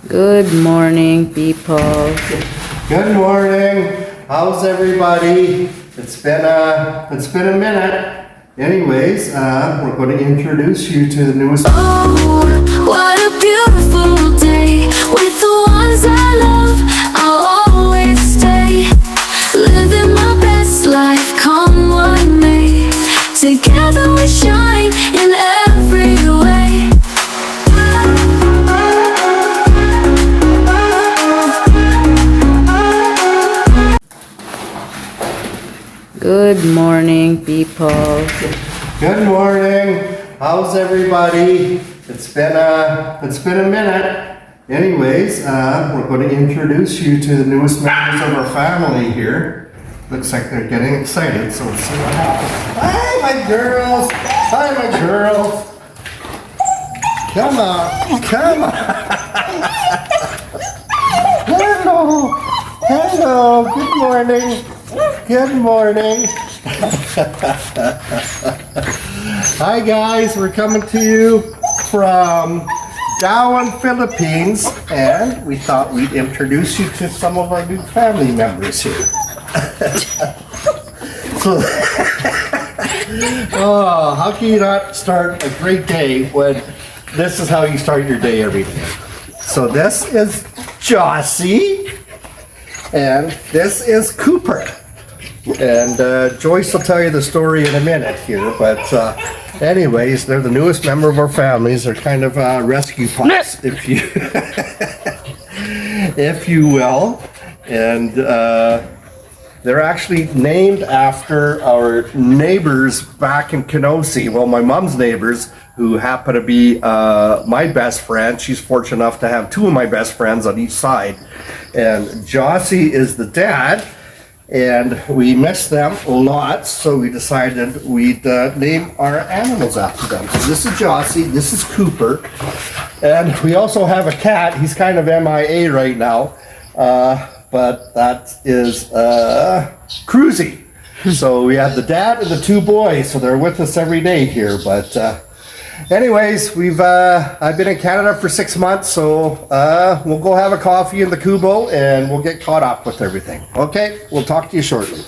Good morning, people. Good morning. How's everybody? It's been a minute. Anyways, we're going to introduce you to the newest. Oh, what a beautiful day with the ones I love. I'll always stay, living my best life, come what may. Together we shine in every way. Good morning, people. Good morning. How's everybody? It's been a minute. Anyways, we're going to introduce you to the newest members of our family here. Looks like they're getting excited, so let's see what happens. Hi, my girls. Hi, my girls. Come on. Come on. Hello. Hello. Good morning. Good morning. Hi guys, we're coming to you from Darwin, Philippines, and we thought we'd introduce you to some of our new family members here. So, oh, how can you not start a great day when this is how you start your day every day? So this is Jossie, and this is Cooper. And Joyce will tell you the story in a minute here, but anyways, they're the newest member of our families. They're kind of rescue pups, if you if you will. And they're actually named after our neighbors back in Kenosi. Well, my mom's neighbors, who happen to be my best friend. She's fortunate enough to have two of my best friends on each side. And Jossie is the dad. And we miss them a lot, so we decided we'd name our animals after them. So this is Jossie, this is Cooper, and we also have a cat. He's kind of MIA right now, but that is Cruzy. So we have the dad and the two boys, so they're with us every day here. But anyways, I've been in Canada for 6 months, so we'll go have a coffee in the Kubo and we'll get caught up with everything. Okay, we'll talk to you shortly.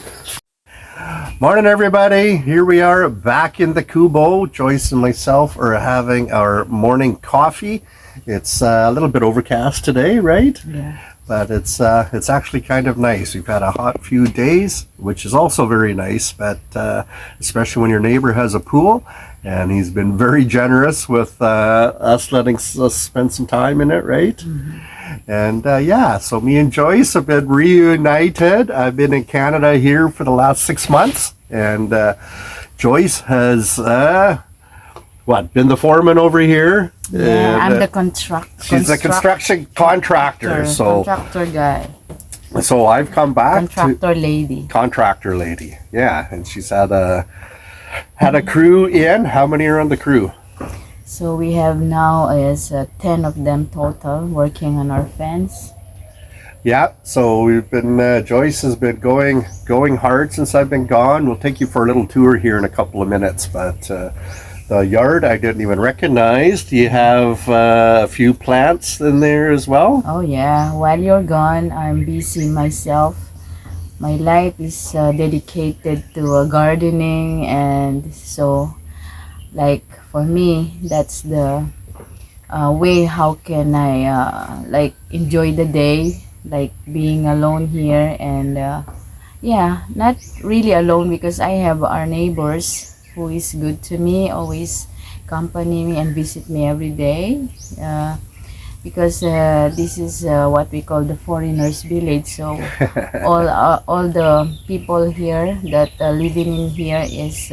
Morning, everybody. Here we are back in the Kubo. Joyce and myself are having our morning coffee. It's a little bit overcast today, right? Yeah. But it's actually kind of nice. We've had a hot few days, which is also very nice, but especially when your neighbor has a pool, and he's been very generous with us letting us spend some time in it, right? Mm-hmm. And yeah, so me and Joyce have been reunited. I've been in Canada here for the last 6 months, and Joyce has been the foreman over here? Yeah, and, I'm the contractor. She's a construction contractor. So contractor guy. So I've come back. Contractor lady. Yeah, and she's had a crew in. How many are on the crew? So we have now is 10 of them total working on our fence. Yeah, so we've been Joyce has been going hard since I've been gone. We'll take you for a little tour here in a couple of minutes, but the yard I didn't even recognize. Do you have a few plants in there as well? Oh yeah, while you're gone, I'm busy myself. My life is dedicated to gardening, and so like for me, that's the way how can I like enjoy the day, like being alone here. And yeah, not really alone because I have our neighbors who is good to me, always accompany me and visit me every day, because this is what we call the foreigners village. So all the people here that living in here is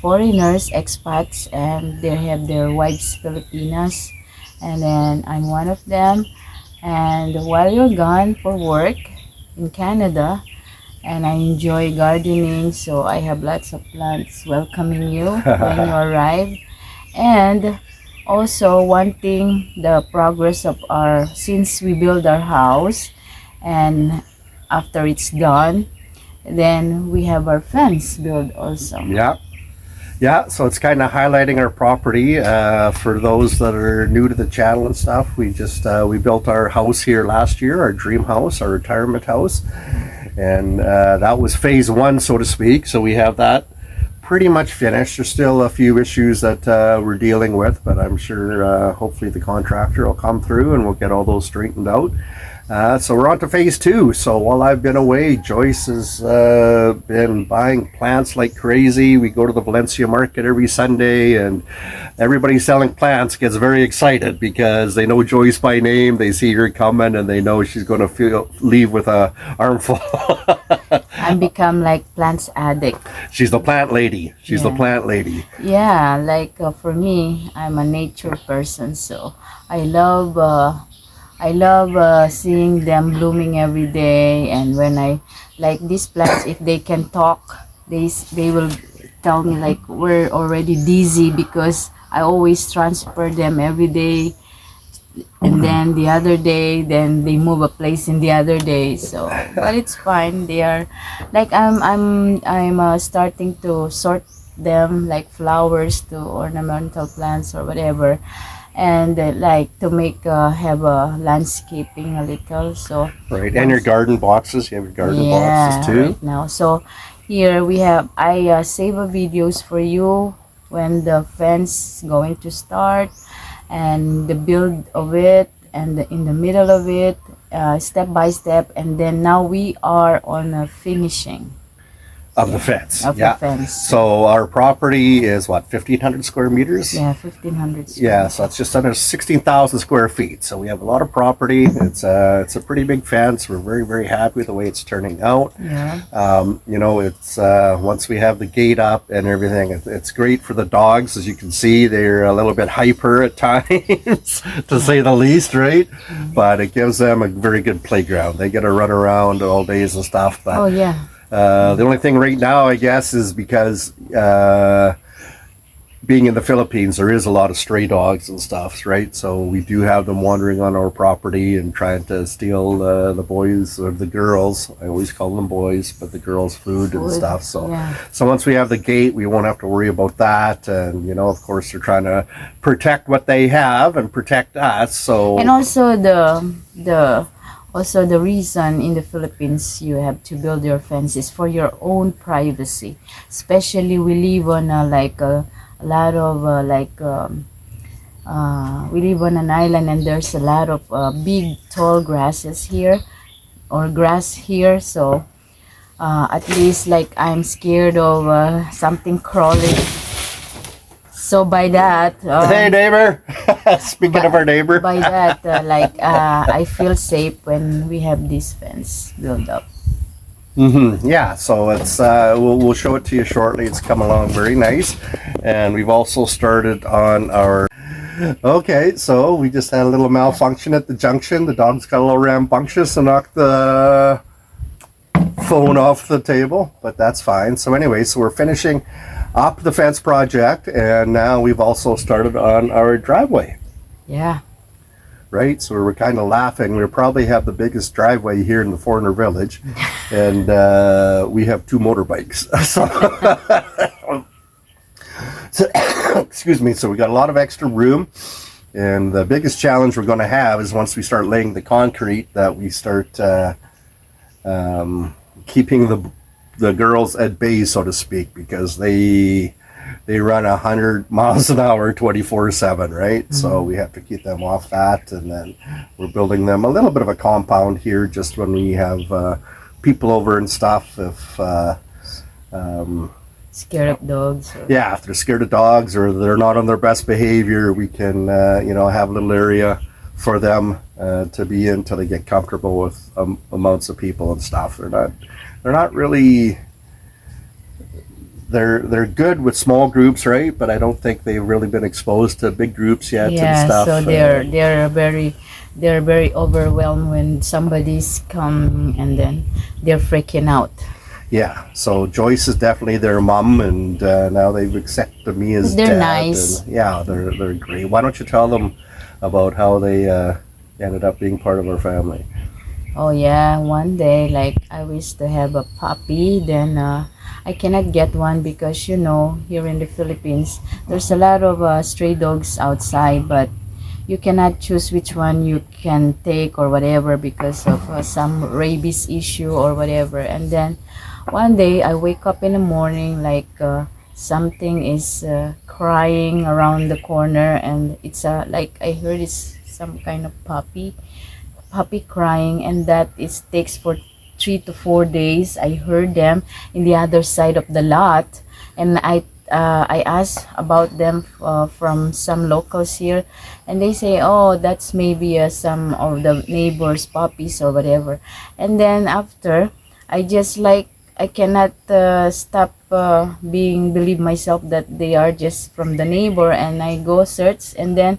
foreigners, expats, and they have their wives Filipinas, and then I'm one of them. And while you're gone for work in Canada, and I enjoy gardening, so I have lots of plants welcoming you when you arrive. And also wanting the progress of since we build our house, and after it's done, then we have our fence built also. Yeah. Yeah, so it's kind of highlighting our property. For those that are new to the channel and stuff, we built our house here last year, our dream house, our retirement house, and that was phase one, so to speak. So we have that pretty much finished. There's still a few issues that we're dealing with, but I'm sure hopefully the contractor will come through and we'll get all those straightened out. So we're on to phase two. So while I've been away, Joyce has been buying plants like crazy. We go to the Valencia market every Sunday, and everybody selling plants gets very excited because they know Joyce by name. They see her coming, and they know she's going to leave with a armful. I become like plants addict. She's the plant lady. She's the plant lady. Yeah, like for me, I'm a nature person, so I love seeing them blooming every day. And when I like these plants, if they can talk, they will tell me like we're already dizzy because I always transfer them every day, and then the other day, then they move a place in the other day. So, but it's fine. They are like I'm starting to sort them like flowers to ornamental plants or whatever, and like to make have a landscaping a little. So right, and your garden boxes. You have your garden boxes too. Right now. So here we have I save a videos for you when the fence going to start, and the build of it, and in the middle of it, step by step, and then now we are on a finishing Of the fence. of the fence. So our property is what, 1,500 square meters? Yeah, 1,500 Yeah, so it's just under 16,000 square feet. So we have a lot of property. It's a pretty big fence. We're very, very happy with the way it's turning out. Yeah. You know, it's once we have the gate up and everything, it's great for the dogs. As you can see, they're a little bit hyper at times, to say the least, right? But it gives them a very good playground. They get to run around all days and stuff. But Oh yeah. the only thing right now, I guess, is because being in the Philippines, there is a lot of stray dogs and stuff, right? So we do have them wandering on our property and trying to steal the boys or the girls. I always call them boys, but the girls' food and stuff. So, Yeah. so once we have the gate, we won't have to worry about that. And you know, of course, they're trying to protect what they have and protect us. So And also the reason in the Philippines you have to build your fence is for your own privacy. Especially we live on a lot of we live on an island, and there's a lot of big tall grasses here or grass here. So at least like I'm scared of something crawling. So by that, hey neighbor, speaking of our neighbor, by that, I feel safe when we have this fence built up. Yeah, so it's we'll show it to you shortly. It's come along very nice, and we've also started on our. Okay, so we just had a little malfunction at the junction. The dog's got a little rambunctious and knocked the phone off the table, but that's fine. So anyway, so we're finishing up the fence project, and now we've also started on our driveway. Yeah. Right, so we were kind of laughing. We probably have the biggest driveway here in the Foreigner Village, and we have 2 motorbikes. So, excuse me. So we got a lot of extra room, and the biggest challenge we're going to have is once we start laying the concrete, that we start keeping the girls at bay, so to speak, because they run 100 miles an hour 24/7, right? So we have to keep them off that, and then we're building them a little bit of a compound here just when we have people over and stuff. If Scared of dogs. yeah, if they're scared of dogs or they're not on their best behavior, we can you know, have a little area for them to be in till they get comfortable with amounts of people and stuff. They're not really. They're good with small groups, right? But I don't think they've really been exposed to big groups yet and stuff. So they're very overwhelmed when somebody's come, and then they're freaking out. Yeah. So Joyce is definitely their mom, and now they've accepted me as They're dad. nice. And, yeah, they're great. Why don't you tell them about how they ended up being part of our family? Oh yeah, one day like I wish to have a puppy, then I cannot get one because here in the Philippines there's a lot of stray dogs outside, but you cannot choose which one you can take or whatever because of some rabies issue or whatever. And then one day I wake up in the morning like something is crying around the corner, and it's like I heard it's some kind of puppy crying, and that it takes for 3 to 4 days. I heard them in the other side of the lot, and I asked about them from some locals here, and they say, oh, that's maybe some of the neighbors' puppies or whatever. And then after, I just like I cannot stop being believe myself that they are just from the neighbor, and I go search, and then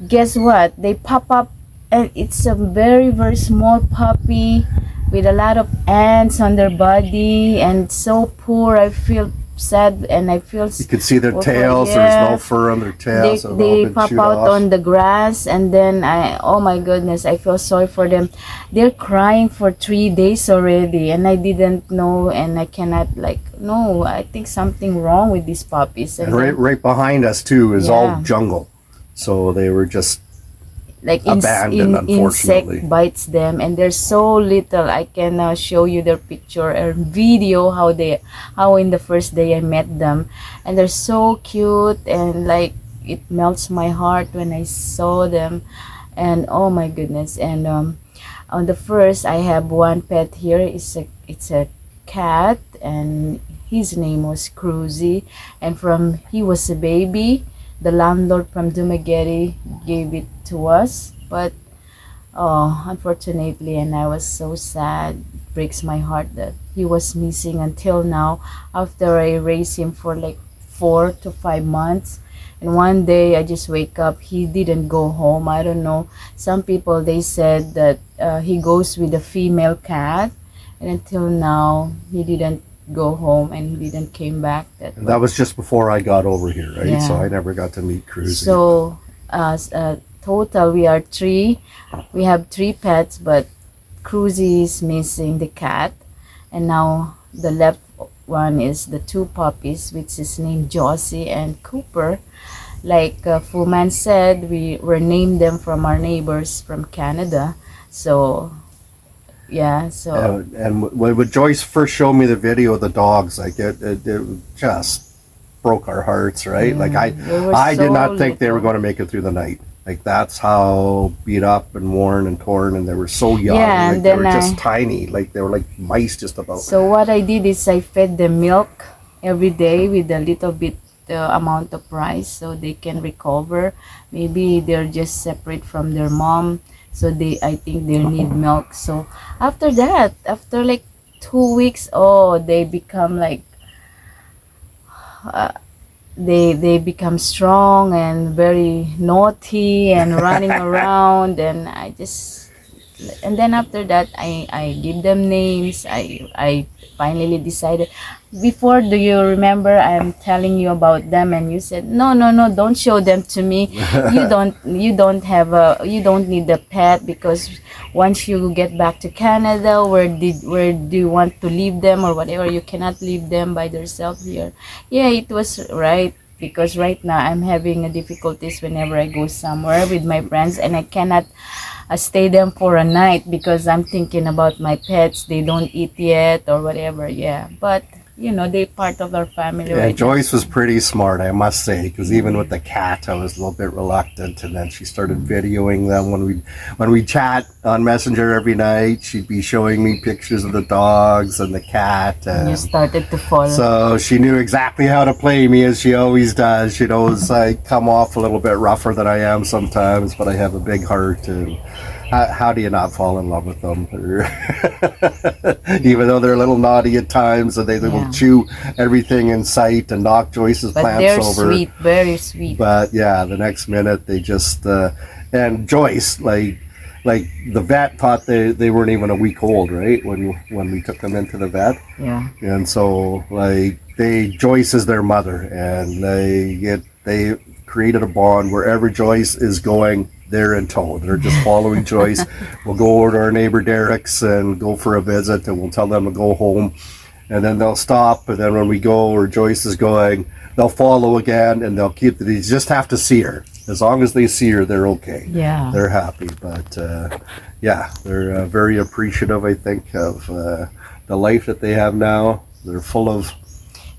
guess what? They pop up, and it's a very, very small puppy with a lot of ants on their body, and so poor. I feel sad, and I feel You could see their for tails. There's no fur on their tails. They've all they been pop chewed out off. on the grass, and then oh my goodness, I feel sorry for them. They're crying for 3 days already, and I didn't know, and I cannot like no. I think something wrong with these puppies, And right behind us too is all jungle. So they were just like abandoned, unfortunately. insect bites them, and there's so little. I can show you their picture or video how in the first day I met them, and they're so cute, and like it melts my heart when I saw them. And oh my goodness. And on the first, I have one pet here. It's a cat, and his name was Cruzy, and from he was a baby, the landlord from Dumaguete gave it to us. But oh, unfortunately, and I was so sad. It breaks my heart that he was missing until now, after I raised him for like 4 to 5 months. And one day I just wake up, he didn't go home. I don't know, some people they said that he goes with a female cat, and until now he didn't go home, and he didn't came back. And that was just before I got over here, right? Yeah. So I never got to meet Cruzy. So total we are three. We have three pets, but Cruzy is missing, the cat, and now the left one is the two puppies, which is named Josie and Cooper. Like Fooman said, we were named them from our neighbors from Canada. So yeah, so and when Joyce first showed me the video of the dogs, like it just broke our hearts, right? Like I did not think they were going to make it through the night. Like that's how beat up and worn and torn, and they were so young. Yeah, like and they then were just tiny. Like they were like mice just about. So what I did is I fed them milk every day with a little bit amount of rice, so they can recover. Maybe they're just separate from their mom, so I think they need milk. So after that, after like 2 weeks, oh, they become like they become strong and very naughty and running around, and then after that I give them names. I finally decided. Before, do you remember I'm telling you about them, and you said no, don't show them to me. you don't you don't need a pet, because once you get back to Canada, where do you want to leave them or whatever? You cannot leave them by themselves here. Yeah, it was right, because right now I'm having difficulties whenever I go somewhere with my friends, and I cannot stay them for a night because I'm thinking about my pets. They don't eat yet or whatever. Yeah, but they're part of our family. Yeah, right Joyce was pretty smart, I must say, because even with the cat, I was a little bit reluctant, and then she started videoing them when we chat on Messenger every night. She'd be showing me pictures of the dogs and the cat. And you started to follow. So she knew exactly how to play me, as she always does. She knows I come off a little bit rougher than I am sometimes, but I have a big heart, and how do you not fall in love with them? Even though they're a little naughty at times, and they will chew everything in sight and knock Joyce's plants they're over. sweet, very sweet. But yeah, the next minute they just and Joyce, like the vet thought they weren't even a week old, right? When we took them into the vet. Yeah. And so like Joyce is their mother, and they created a bond. Wherever Joyce is going, they're in tow. They're just following Joyce. We'll go over to our neighbor Derek's and go for a visit, and we'll tell them to go home. And then they'll stop, and then when we go or Joyce is going, they'll follow again, and they'll keep. They just have to see her. As long as they see her, they're okay. Yeah. They're happy. But yeah, they're very appreciative, I think, of the life that they have now. They're full of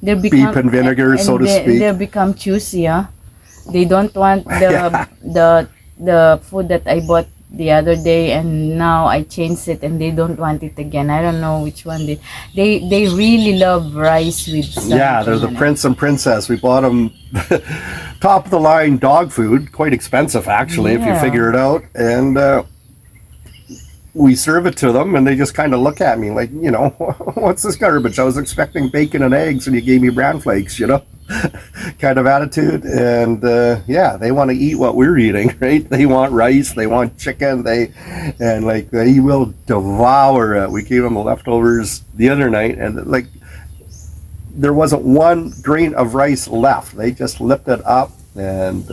beef and vinegar, so to speak. They become choosy, huh? They don't want the food that I bought the other day, and now I changed it, and they don't want it again. I don't know which one they really love rice with something. Yeah, they're the prince and princess. We bought them top of the line dog food, quite expensive actually, if you Yeah. figure it out. And we serve it to them, and they just kind of look at me like, you know, what's this garbage? I was expecting bacon and eggs, and you gave me bran flakes, you know, kind of attitude. And yeah, they want to eat what we're eating, right? They want rice, they want chicken, they will devour it. We gave them the leftovers the other night, and like there wasn't one grain of rice left. They just lipped it up, and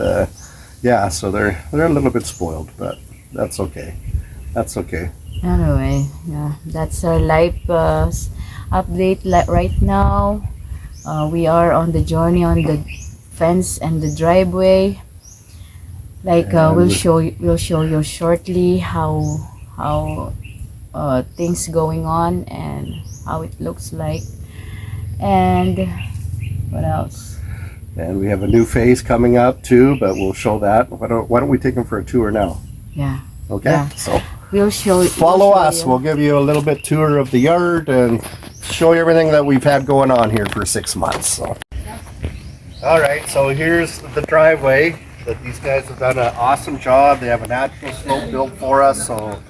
yeah, so they're a little bit spoiled, but that's okay. That's okay. Anyway, yeah, that's our life update right now. We are on the journey on the fence and the driveway. Like we'll show you shortly how things going on and how it looks like. And what else? And we have a new phase coming up too, but we'll show that. Why don't we take them for a tour now? Yeah. Okay. Yeah. So We'll show. follow we'll show us. you. We'll give you a little bit tour of the yard and show you everything that we've had going on here for 6 months. So. All right. So here's the driveway that these guys have done an awesome job. They have a natural slope built for us, so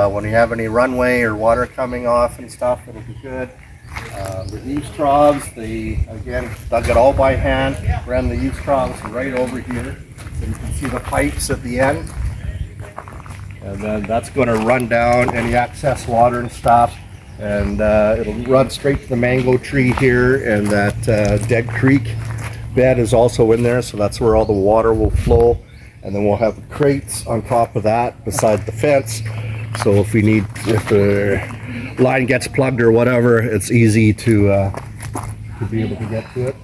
when you have any runway or water coming off and stuff, it'll be good. The eaves troughs, they again dug it all by hand, ran the eaves troughs right over here. So you can see the pipes at the end. And then that's going to run down any excess water and stuff, and it'll run straight to the mango tree here, and that Dead Creek bed is also in there, so that's where all the water will flow. And then we'll have crates on top of that beside the fence, so if the line gets plugged or whatever, it's easy to be able to get to it.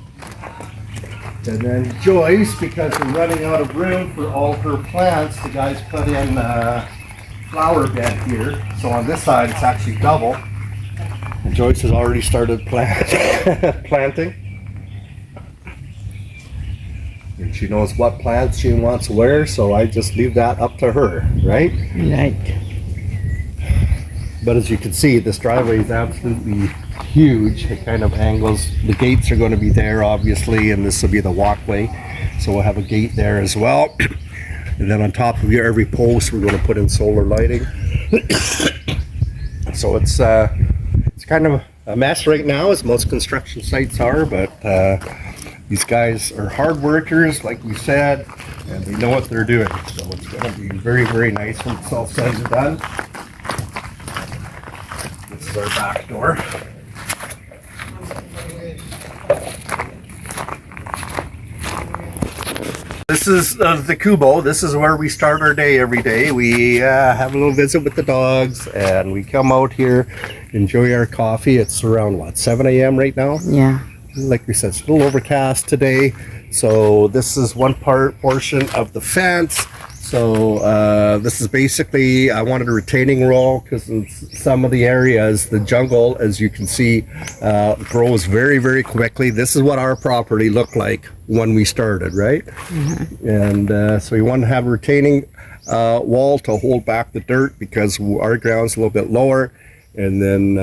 And then Joyce, because we're running out of room for all her plants, the guys put in a flower bed here. So on this side, it's actually double. And Joyce has already started planting. And she knows what plants she wants where, so I just leave that up to her, right? Right. But as you can see, this driveway is absolutely huge. It kind of angles. The gates are going to be there, obviously, and this will be the walkway. So we'll have a gate there as well. And then on top of every post, we're going to put in solar lighting. So it's kind of a mess right now, as most construction sites are. But these guys are hard workers, like we said, and they know what they're doing. So it's going to be very, very nice when it's all said and done. This is our back door. This is the Kubo. This is where we start our day every day. We have a little visit with the dogs, and we come out here, enjoy our coffee. It's around, what, 7 a.m. right now? Yeah. Like we said, it's a little overcast today. So this is one portion of the fence. So this is basically, I wanted a retaining wall because in some of the areas, the jungle, as you can see, grows very, very quickly. This is what our property looked like when we started, right? Mm-hmm. And so we wanted to have a retaining wall to hold back the dirt because our ground's a little bit lower. And then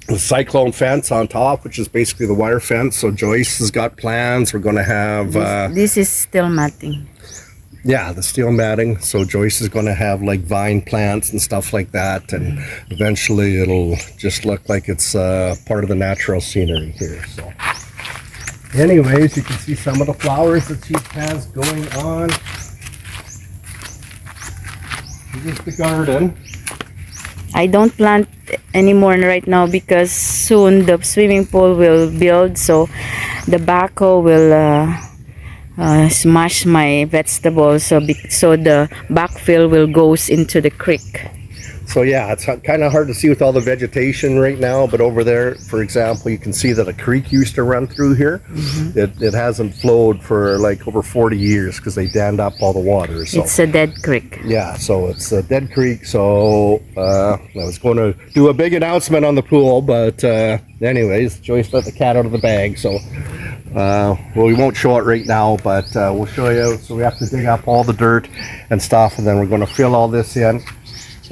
the cyclone fence on top, which is basically the wire fence. So Joyce has got plans. We're going to have This is still matting. yeah, the steel matting. So Joyce is going to have like vine plants and stuff like that, and eventually it'll just look like it's part of the natural scenery here. So anyways, you can see some of the flowers that she has going on. This is the garden. I don't plant anymore right now because soon the swimming pool will build, so the backhoe will smash my vegetables so the backfill will goes into the creek. So yeah, it's kind of hard to see with all the vegetation right now, but over there, for example, you can see that a creek used to run through here. It hasn't flowed for like over 40 years because they dammed up all the water. So It's a dead creek. yeah, so it's a dead creek. So I was going to do a big announcement on the pool, but anyways, Joyce let the cat out of the bag. So well, we won't show it right now, but we'll show you. So we have to dig up all the dirt and stuff, and then we're going to fill all this in.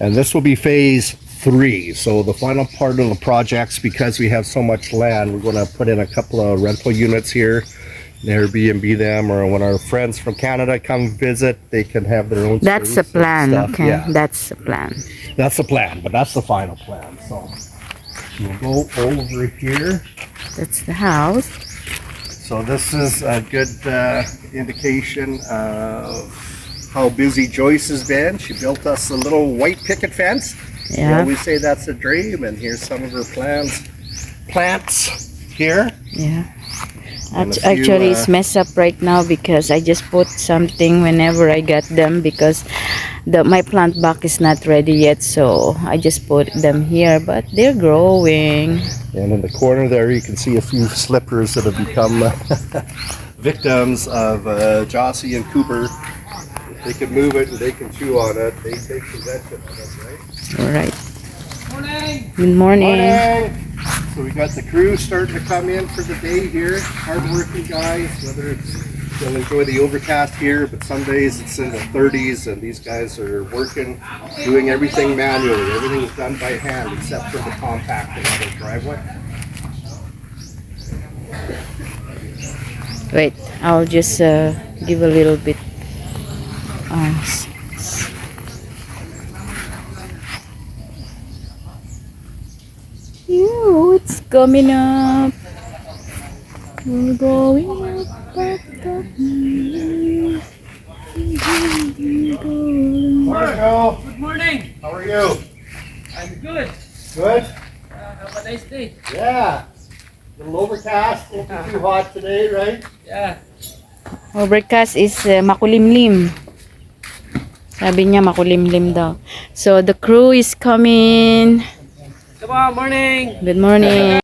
And this will be phase 3. So the final part of the projects, because we have so much land, we're going to put in a couple of rental units here, Airbnb them, or when our friends from Canada come visit, they can have their own. That's the plan, stuff. okay? Yeah, That's the plan. that's the plan, but that's the final plan. So we'll go over here. That's the house. So this is a good indication of how busy Joyce has been. She built us a little white picket fence. Yeah. We always say that's a dream, and here's some of her plants here. Yeah. And a few, Actually, it's messed up right now because I just put something whenever I got them because my plant box is not ready yet. So I just put them here, but they're growing. And in the corner there, you can see a few slippers that have become victims of Jossie and Cooper. They can move it and they can chew on it. They take possession of it, right? All right. Good morning. Morning. So we got the crew starting to come in for the day here. Hard-working guys, whether it's they'll enjoy the overcast here, but some days it's in the 30s and these guys are working, doing everything manually. Everything's done by hand except for the compacting of the driveway. Wait, I'll just give a little bit. It's coming up. We're going up. Morning, Joe. Good morning. How are you? I'm good. Good? Have a nice day. Yeah. A little overcast, won't be too hot today, right? Yeah. Overcast is makulimlim. Sabi niya makulimlim daw. So the crew is coming. Come on, morning. Good morning.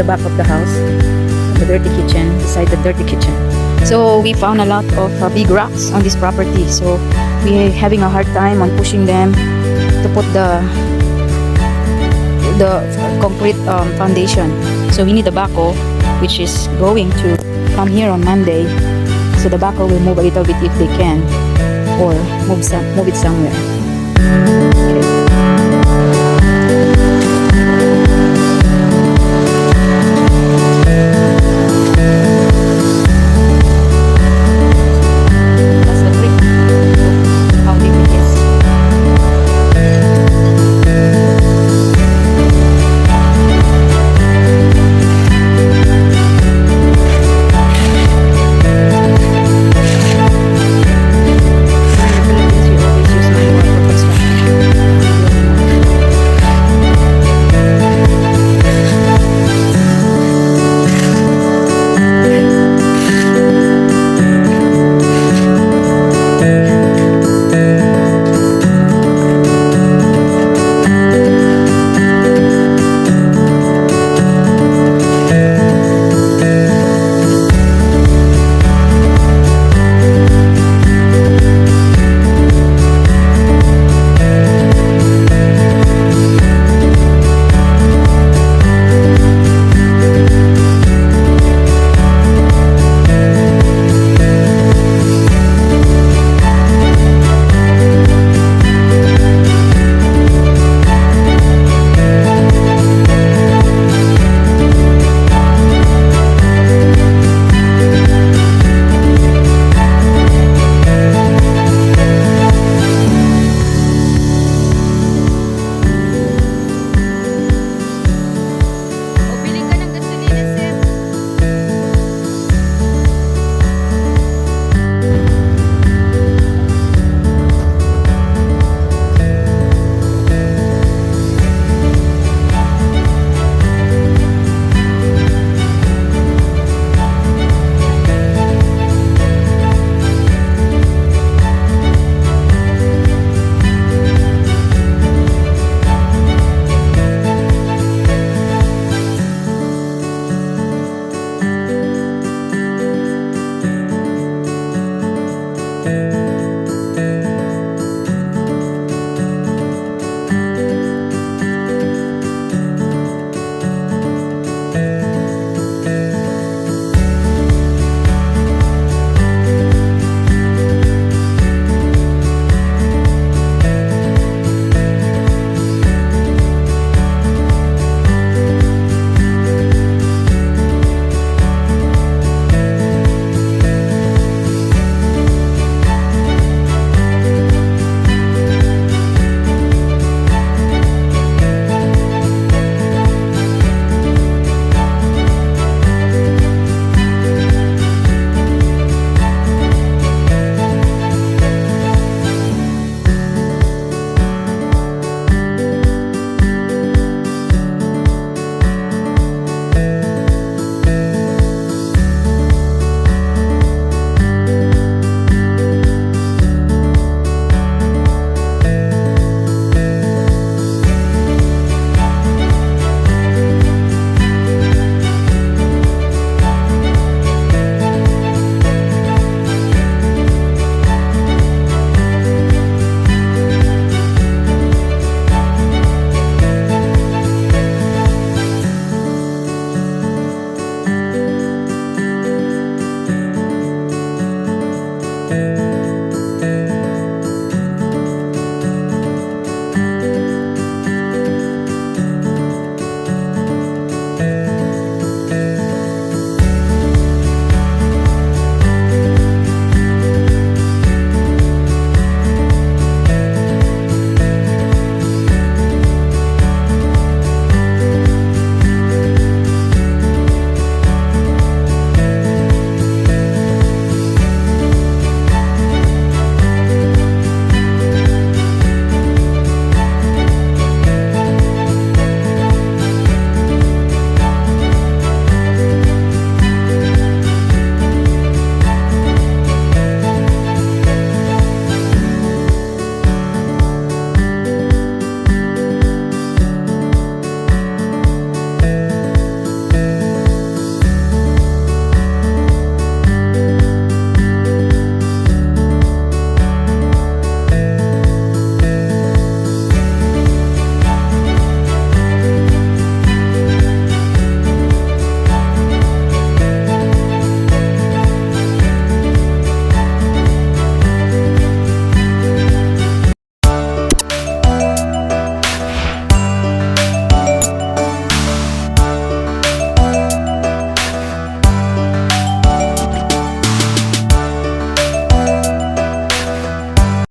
the back of the house, the dirty kitchen, beside the dirty kitchen. So we found a lot of big rocks on this property. So we're having a hard time on pushing them to put the concrete foundation. So we need a backhoe, which is going to come here on Monday. So the backhoe will move a little bit if they can, or move it somewhere.